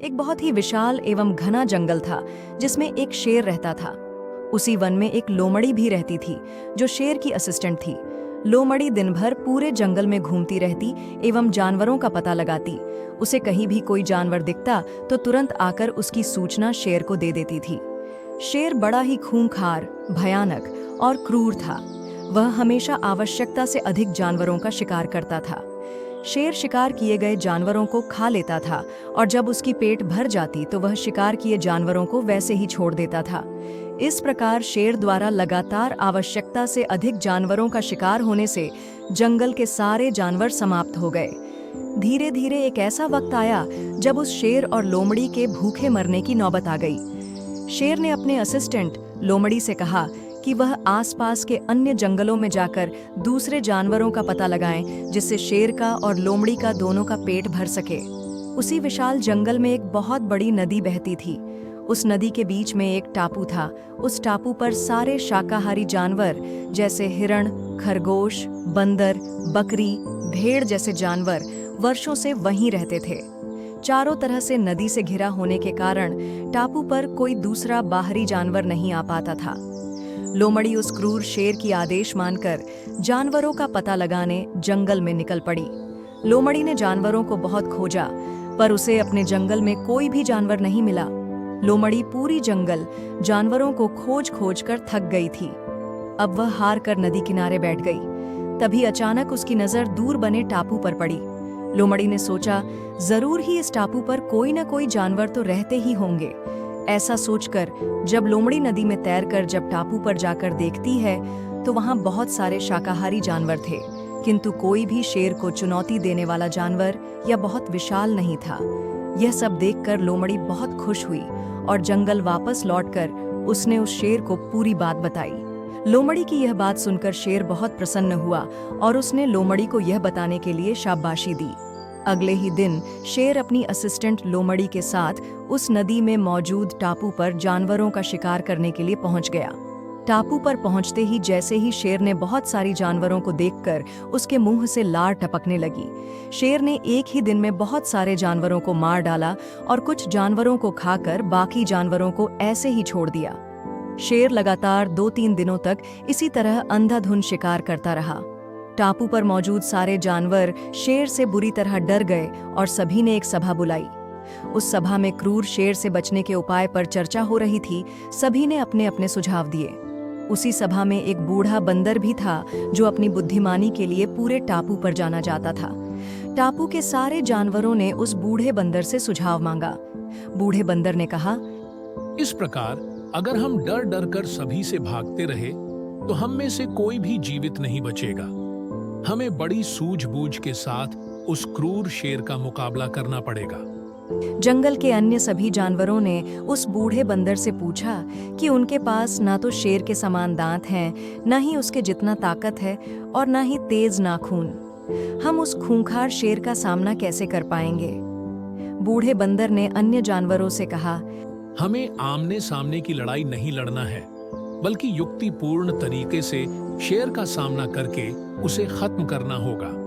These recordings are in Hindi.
एक बहुत ही विशाल एवं घना जंगल था जिसमें एक शेर रहता था। उसी वन में एक लोमड़ी भी रहती थी जो शेर की असिस्टेंट थी। लोमड़ी दिन भर पूरे जंगल में घूमती रहती एवं जानवरों का पता लगाती। उसे कहीं भी कोई जानवर दिखता तो तुरंत आकर उसकी सूचना शेर को दे देती थी। शेर बड़ा ही खूंखार, भयानक और क्रूर था। वह हमेशा आवश्यकता से अधिक जानवरों का शिकार करता था। शेर शिकार किए गए जानवरों को खा लेता था और जब उसकी पेट भर जाती तो वह शिकार किए जानवरों को वैसे ही छोड़ देता था। इस प्रकार शेर द्वारा लगातार आवश्यकता से अधिक जानवरों का शिकार होने से जंगल के सारे जानवर समाप्त हो गए। धीरे धीरे एक ऐसा वक्त आया जब उस शेर और लोमड़ी के भूखे मरने की नौबत आ गई। शेर ने अपने असिस्टेंट लोमड़ी से कहा कि वह आसपास के अन्य जंगलों में जाकर दूसरे जानवरों का पता लगाएं जिससे शेर का और लोमड़ी का दोनों का पेट भर सके। उसी विशाल जंगल में एक बहुत बड़ी नदी बहती थी। उस नदी के बीच में एक टापू था। उस टापू पर सारे शाकाहारी जानवर जैसे हिरण, खरगोश, बंदर, बकरी, भेड़ जैसे जानवर वर्षों से वहीं रहते थे। चारों तरह से नदी से घिरा होने के कारण टापू पर कोई दूसरा बाहरी जानवर नहीं आ पाता था। लोमड़ी उस क्रूर शेर की आदेश मानकर जानवरों का पता लगाने जंगल में निकल पड़ी। लोमड़ी ने जानवरों को बहुत खोजा पर उसे अपने जंगल में कोई भी जानवर नहीं मिला। लोमड़ी पूरी जंगल जानवरों को खोज खोज कर थक गई थी। अब वह हार कर नदी किनारे बैठ गई। तभी अचानक उसकी नजर दूर बने टापू पर पड़ी। लोमड़ी ने सोचा, जरूर ही इस टापू पर कोई न कोई जानवर तो रहते ही होंगे। ऐसा सोचकर जब लोमड़ी नदी में तैरकर जब टापू पर जाकर देखती है तो वहां बहुत सारे शाकाहारी जानवर थे, किंतु कोई भी शेर को चुनौती देने वाला जानवर या बहुत विशाल नहीं था। यह सब देखकर लोमड़ी बहुत खुश हुई और जंगल वापस लौटकर उसने उस शेर को पूरी बात बताई। लोमड़ी की यह बात सुनकर शेर बहुत प्रसन्न हुआ और उसने लोमड़ी को यह बताने के लिए शाबाशी दी। अगले ही दिन शेर अपनी असिस्टेंट लोमड़ी के साथ उस नदी में मौजूद टापू पर जानवरों का शिकार करने के लिए पहुंच गया। टापू पर पहुंचते ही जैसे ही शेर ने बहुत सारी जानवरों को देखकर उसके मुंह से लार टपकने लगी। शेर ने एक ही दिन में बहुत सारे जानवरों को मार डाला और कुछ जानवरों को खाकर बाकी जानवरों को ऐसे ही छोड़ दिया। शेर लगातार 2-3 दिनों तक इसी तरह अंधाधुंध शिकार करता रहा। टापू पर मौजूद सारे जानवर शेर से बुरी तरह डर गए और सभी ने एक सभा बुलाई। उस सभा में क्रूर शेर से बचने के उपाय पर चर्चा हो रही थी। सभी ने अपने अपने सुझाव दिए। उसी सभा में एक बूढ़ा बंदर भी था जो अपनी बुद्धिमानी के लिए पूरे टापू पर जाना जाता था। टापू के सारे जानवरों ने उस बूढ़े बंदर से सुझाव मांगा। बूढ़े बंदर ने कहा, इस प्रकार अगर हम डर डर कर सभी से भागते रहे तो हम में से कोई भी जीवित नहीं बचेगा। हमें बड़ी सूझबूझ के साथ उस क्रूर शेर का मुकाबला करना पड़ेगा। जंगल के अन्य सभी जानवरों ने उस बूढ़े बंदर से पूछा कि उनके पास ना तो शेर के समान दांत हैं, न ही उसके जितना ताकत है और न ही तेज नाखून। हम उस खूंखार शेर का सामना कैसे कर पाएंगे? बूढ़े बंदर ने अन्य जानवरों से कहा, हमें आमने सामने की लड़ाई नहीं लड़ना है, बल्कि युक्तिपूर्ण तरीके से शेर का सामना करके उसे खत्म करना होगा।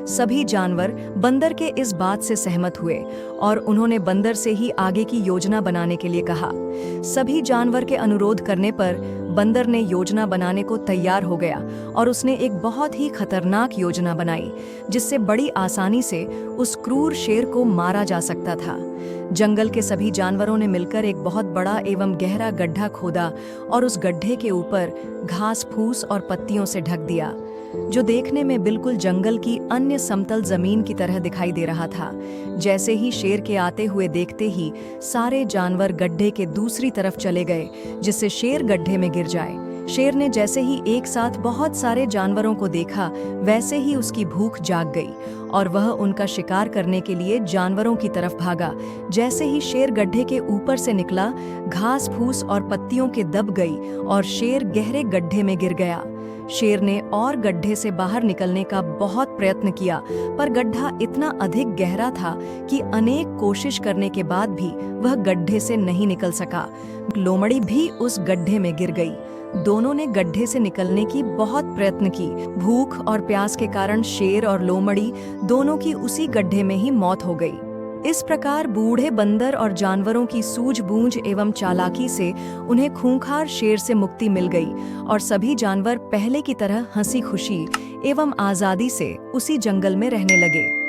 सभी जानवर बंदर के इस बात से सहमत हुए और उन्होंने बंदर से ही आगे की योजना बनाने के लिए कहा। सभी जानवर के अनुरोध करने पर बंदर ने योजना बनाने को तैयार हो गया और उसने एक बहुत ही खतरनाक योजना बनाई जिससे बड़ी आसानी से उस क्रूर शेर को मारा जा सकता था। जंगल के सभी जानवरों ने मिलकर एक बहुत बड़ा एवं गहरा गड्ढा खोदा और उस गड्ढे के ऊपर घास फूस और पत्तियों से ढक दिया, जो देखने में बिल्कुल जंगल की अन्य समतल जमीन की तरह दिखाई दे रहा था। जैसे ही शेर के आते हुए देखते ही सारे जानवर गड्ढे के दूसरी तरफ चले गए जिससे शेर गड्ढे में गिर जाए। शेर ने जैसे ही एक साथ बहुत सारे जानवरों को देखा वैसे ही उसकी भूख जाग गई और वह उनका शिकार करने के लिए जानवरों की तरफ भागा। जैसे ही शेर गड्ढे के ऊपर से निकला, घास फूस और पत्तियों के दब गई और शेर गहरे गड्ढे में गिर गया। शेर ने और गड्ढे से बाहर निकलने का बहुत प्रयत्न किया, पर गड्ढा इतना अधिक गहरा था कि अनेक कोशिश करने के बाद भी वह गड्ढे से नहीं निकल सका। लोमड़ी भी उस गड्ढे में गिर गई। दोनों ने गड्ढे से निकलने की बहुत प्रयत्न की। भूख और प्यास के कारण शेर और लोमड़ी दोनों की उसी गड्ढे में ही मौत हो गई। इस प्रकार बूढ़े बंदर और जानवरों की सूझबूझ एवं चालाकी से उन्हें खूंखार शेर से मुक्ति मिल गई और सभी जानवर पहले की तरह हंसी खुशी एवं आजादी से उसी जंगल में रहने लगे।